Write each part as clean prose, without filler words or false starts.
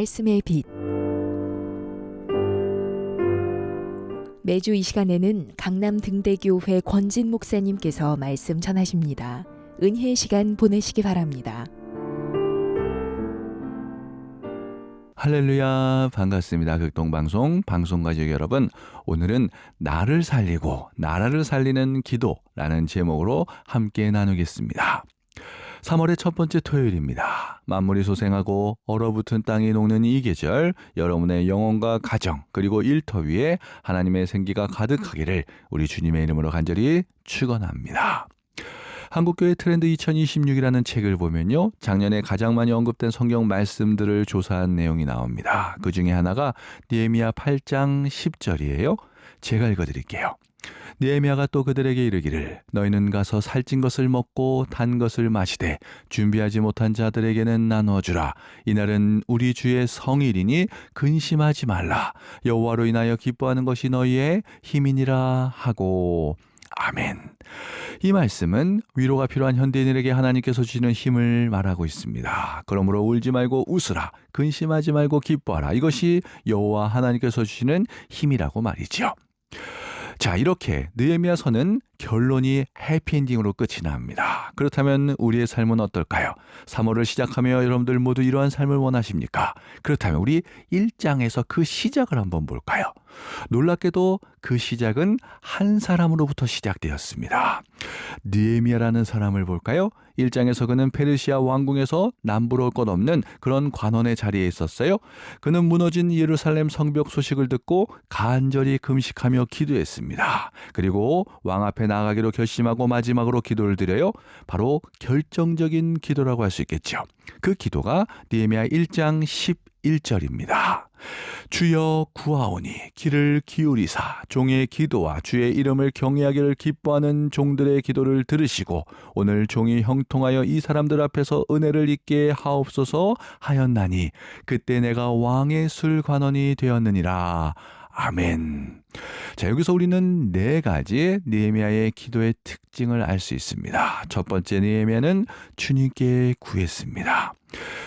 말씀의 빛. 매주 이 시간에는 강남 등대교회 권진 목사님께서 말씀 전하십니다. 은혜의 시간 보내시기 바랍니다. 할렐루야, 반갑습니다. 극동방송 방송가족 여러분, 오늘은 나를 살리고 나라를 살리는 기도라는 제목으로 함께 나누겠습니다. 3월의 첫 번째 토요일입니다. 만물이 소생하고 얼어붙은 땅이 녹는 이 계절, 여러분의 영혼과 가정 그리고 일터 위에 하나님의 생기가 가득하기를 우리 주님의 이름으로 간절히 축원합니다. 한국교회 트렌드 2026이라는 책을 보면요, 작년에 가장 많이 언급된 성경 말씀들을 조사한 내용이 나옵니다. 그 중에 하나가 느헤미야 8장 10절이에요. 제가 읽어드릴게요. 느헤미야가 또 그들에게 이르기를 너희는 가서 살찐 것을 먹고 단 것을 마시되 준비하지 못한 자들에게는 나누어주라. 이날은 우리 주의 성일이니 근심하지 말라. 여호와로 인하여 기뻐하는 것이 너희의 힘이니라 하고. 아멘. 이 말씀은 위로가 필요한 현대인에게 하나님께서 주시는 힘을 말하고 있습니다. 그러므로 울지 말고 웃으라. 근심하지 말고 기뻐하라. 이것이 여호와 하나님께서 주시는 힘이라고 말이죠. 자, 이렇게 느헤미야서는 결론이 해피엔딩으로 끝이 납니다. 그렇다면 우리의 삶은 어떨까요? 3월을 시작하며 여러분들 모두 이러한 삶을 원하십니까? 그렇다면 우리 1장에서 그 시작을 한번 볼까요? 놀랍게도 그 시작은 한 사람으로부터 시작되었습니다. 느헤미야라는 사람을 볼까요? 1장에서 그는 페르시아 왕궁에서 남부러울 것 없는 그런 관원의 자리에 있었어요. 그는 무너진 예루살렘 성벽 소식을 듣고 간절히 금식하며 기도했습니다. 그리고 왕 앞에 나아가기로 결심하고 마지막으로 기도를 드려요. 바로 결정적인 기도라고 할 수 있겠죠. 그 기도가 느헤미야 1장 11절입니다. 주여 구하오니 귀를 기울이사 종의 기도와 주의 이름을 경외하기를 기뻐하는 종들의 기도를 들으시고 오늘 종이 형통하여 이 사람들 앞에서 은혜를 입게 하옵소서 하였나니 그때 내가 왕의 술관원이 되었느니라. 아멘. 자, 여기서 우리는 네 가지 느헤미야의 기도의 특징을 알 수 있습니다. 첫 번째, 느헤미야는 주님께 구했습니다.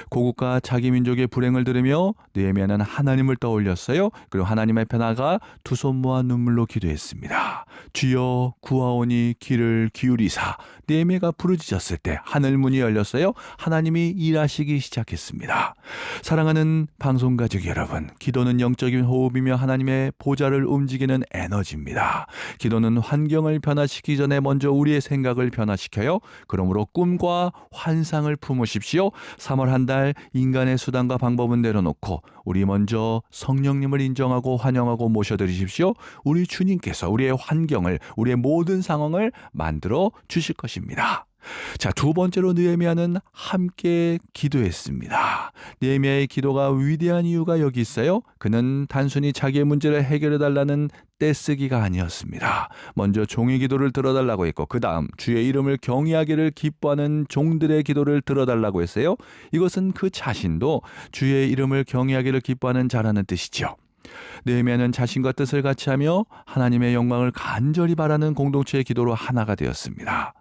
고국과 자기 민족의 불행을 들으며 느헤미야는 하나님을 떠올렸어요. 그리고 하나님 앞에 나가 두 손 모아 눈물로 기도했습니다. 주여 구하오니 귀를 기울이사. 느헤미야가 부르짖었을 때 하늘 문이 열렸어요. 하나님이 일하시기 시작했습니다. 사랑하는 방송가족 여러분, 기도는 영적인 호흡이며 하나님의 보좌를 움직이는 에너지입니다. 기도는 환경을 변화시키기 전에 먼저 우리의 생각을 변화시켜요. 그러므로 꿈과 환상을 품으십시오. 3월 한 달 인간의 수단과 방법은 내려놓고 우리 먼저 성령님을 인정하고 환영하고 모셔드리십시오. 우리 주님께서 우리의 환경을, 우리의 모든 상황을 만들어 주실 것입니다. 자, 두 번째로 느헤미야는 함께 기도했습니다. 느헤미야의 기도가 위대한 이유가 여기 있어요. 그는 단순히 자기의 문제를 해결해달라는 떼쓰기가 아니었습니다. 먼저 종의 기도를 들어달라고 했고 그 다음 주의 이름을 경외하기를 기뻐하는 종들의 기도를 들어달라고 했어요. 이것은 그 자신도 주의 이름을 경외하기를 기뻐하는 자라는 뜻이죠. 느헤미야는 자신과 뜻을 같이하며 하나님의 영광을 간절히 바라는 공동체의 기도로 하나가 되었습니다.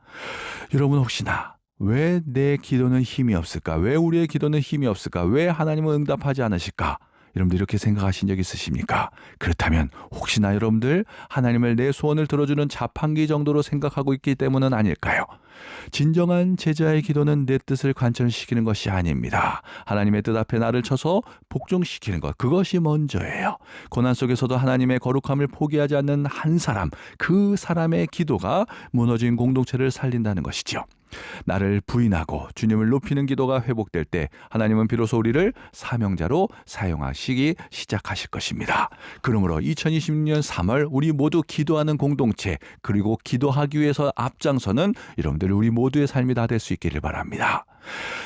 여러분, 혹시나 왜 내 기도는 힘이 없을까? 왜 우리의 기도는 힘이 없을까? 왜 하나님은 응답하지 않으실까? 여러분들 이렇게 생각하신 적 있으십니까? 그렇다면 혹시나 여러분들 하나님을 내 소원을 들어주는 자판기 정도로 생각하고 있기 때문은 아닐까요? 진정한 제자의 기도는 내 뜻을 관철시키는 것이 아닙니다. 하나님의 뜻 앞에 나를 쳐서 복종시키는 것, 그것이 먼저예요. 고난 속에서도 하나님의 거룩함을 포기하지 않는 한 사람, 그 사람의 기도가 무너진 공동체를 살린다는 것이죠. 나를 부인하고 주님을 높이는 기도가 회복될 때 하나님은 비로소 우리를 사명자로 사용하시기 시작하실 것입니다. 그러므로 2026년 3월 우리 모두 기도하는 공동체, 그리고 기도하기 위해서 앞장서는 여러분들 우리 모두의 삶이 다 될 수 있기를 바랍니다.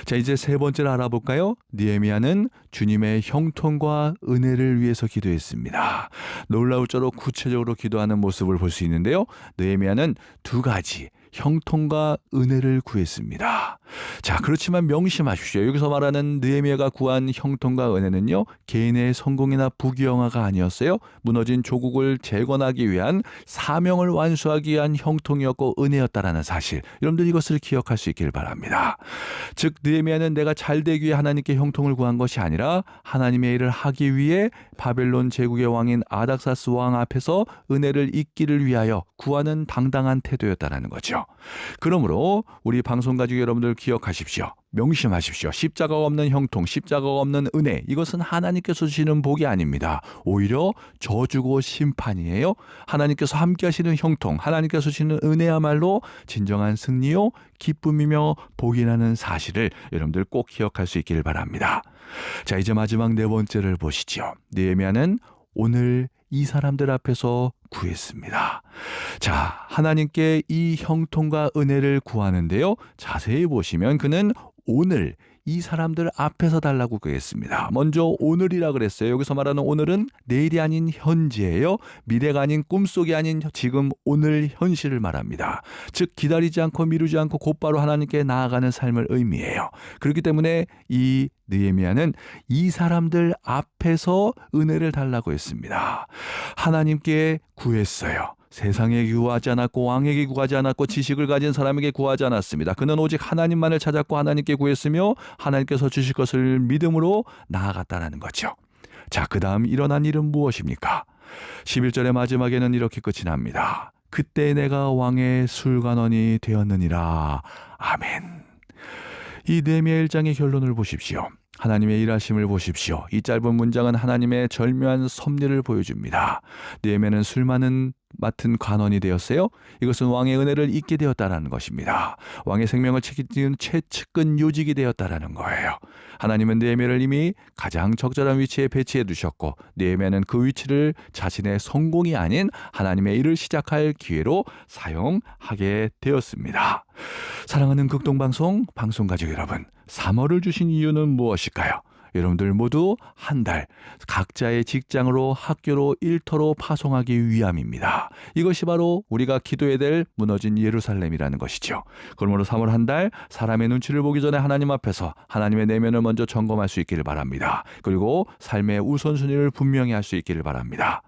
자, 이제 세 번째를 알아볼까요? 느헤미야는 주님의 형통과 은혜를 위해서 기도했습니다. 놀라울 정도로 구체적으로 기도하는 모습을 볼 수 있는데요. 느헤미야는 두 가지 형통과 은혜를 구했습니다. 자, 그렇지만 명심하십시오. 여기서 말하는 느헤미야가 구한 형통과 은혜는요, 개인의 성공이나 부귀영화가 아니었어요. 무너진 조국을 재건하기 위한 사명을 완수하기 위한 형통이었고 은혜였다라는 사실. 여러분들 이것을 기억할 수 있길 바랍니다. 즉 느헤미야는 내가 잘 되기 위해 하나님께 형통을 구한 것이 아니라 하나님의 일을 하기 위해 바벨론 제국의 왕인 아닥사스 왕 앞에서 은혜를 잊기를 위하여 구하는 당당한 태도였다라는 거죠. 그러므로 우리 방송 가족 여러분들 기억하십시오. 명심하십시오. 십자가가 없는 형통, 십자가가 없는 은혜, 이것은 하나님께서 주시는 복이 아닙니다. 오히려 저주고 심판이에요. 하나님께서 함께 하시는 형통, 하나님께서 주시는 은혜야말로 진정한 승리요, 기쁨이며 복이라는 사실을 여러분들 꼭 기억할 수 있기를 바랍니다. 자, 이제 마지막 네 번째를 보시죠. 느헤미야는 오늘 이 사람들 앞에서 구했습니다. 자, 하나님께 이 형통과 은혜를 구하는데요. 자세히 보시면 그는 오늘 이 사람들 앞에서 달라고 구했습니다. 먼저 오늘이라 그랬어요. 여기서 말하는 오늘은 내일이 아닌 현재예요. 미래가 아닌 꿈속이 아닌 지금 오늘 현실을 말합니다. 즉 기다리지 않고 미루지 않고 곧바로 하나님께 나아가는 삶을 의미해요. 그렇기 때문에 이 느헤미야는 이 사람들 앞에서 은혜를 달라고 했습니다. 하나님께 구했어요. 세상에 구하지 않았고 왕에게 구하지 않았고 지식을 가진 사람에게 구하지 않았습니다. 그는 오직 하나님만을 찾았고 하나님께 구했으며 하나님께서 주실 것을 믿음으로 나아갔다는 거죠. 자, 그 다음 일어난 일은 무엇입니까? 11절의 마지막에는 이렇게 끝이 납니다. 그때 내가 왕의 술관원이 되었느니라. 아멘. 이 느헤미야 1장의 결론을 보십시오. 하나님의 일하심을 보십시오. 이 짧은 문장은 하나님의 절묘한 섭리를 보여줍니다. 느헤미야는 술 맡은 관원이 되었어요. 이것은 왕의 은혜를 잊게 되었다는 것입니다. 왕의 생명을 책임지는 최측근 요직이 되었다는 거예요. 하나님은 느헤미야를 이미 가장 적절한 위치에 배치해 두셨고 느헤미야는 그 위치를 자신의 성공이 아닌 하나님의 일을 시작할 기회로 사용하게 되었습니다. 사랑하는 극동방송 방송가족 여러분, 3월을 주신 이유는 무엇일까요? 여러분들 모두 한 달 각자의 직장으로 학교로 일터로 파송하기 위함입니다. 이것이 바로 우리가 기도해야 될 무너진 예루살렘이라는 것이죠. 그러므로 3월 한 달 사람의 눈치를 보기 전에 하나님 앞에서 하나님의 내면을 먼저 점검할 수 있기를 바랍니다. 그리고 삶의 우선순위를 분명히 할 수 있기를 바랍니다.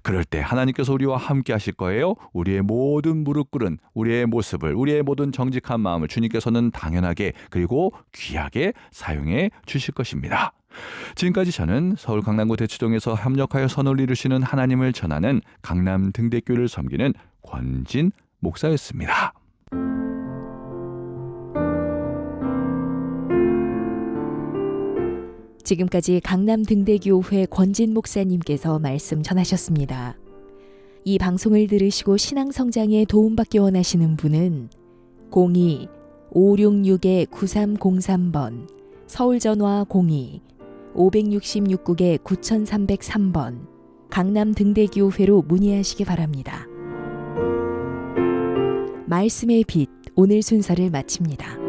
그럴 때 하나님께서 우리와 함께 하실 거예요. 우리의 모든 무릎 꿇은 우리의 모습을, 우리의 모든 정직한 마음을 주님께서는 당연하게 그리고 귀하게 사용해 주실 것입니다. 지금까지 저는 서울 강남구 대치동에서 협력하여 선을 이루시는 하나님을 전하는 강남 등대교회를 섬기는 권진 목사였습니다. 지금까지 강남 등대교회 권진 목사님께서 말씀 전하셨습니다. 이 방송을 들으시고 신앙 성장에 도움받기 원하시는 분은 02-566-9303번 서울 전화 02-566-9303번 강남 등대교회로 문의하시기 바랍니다. 말씀의 빛 오늘 순서를 마칩니다.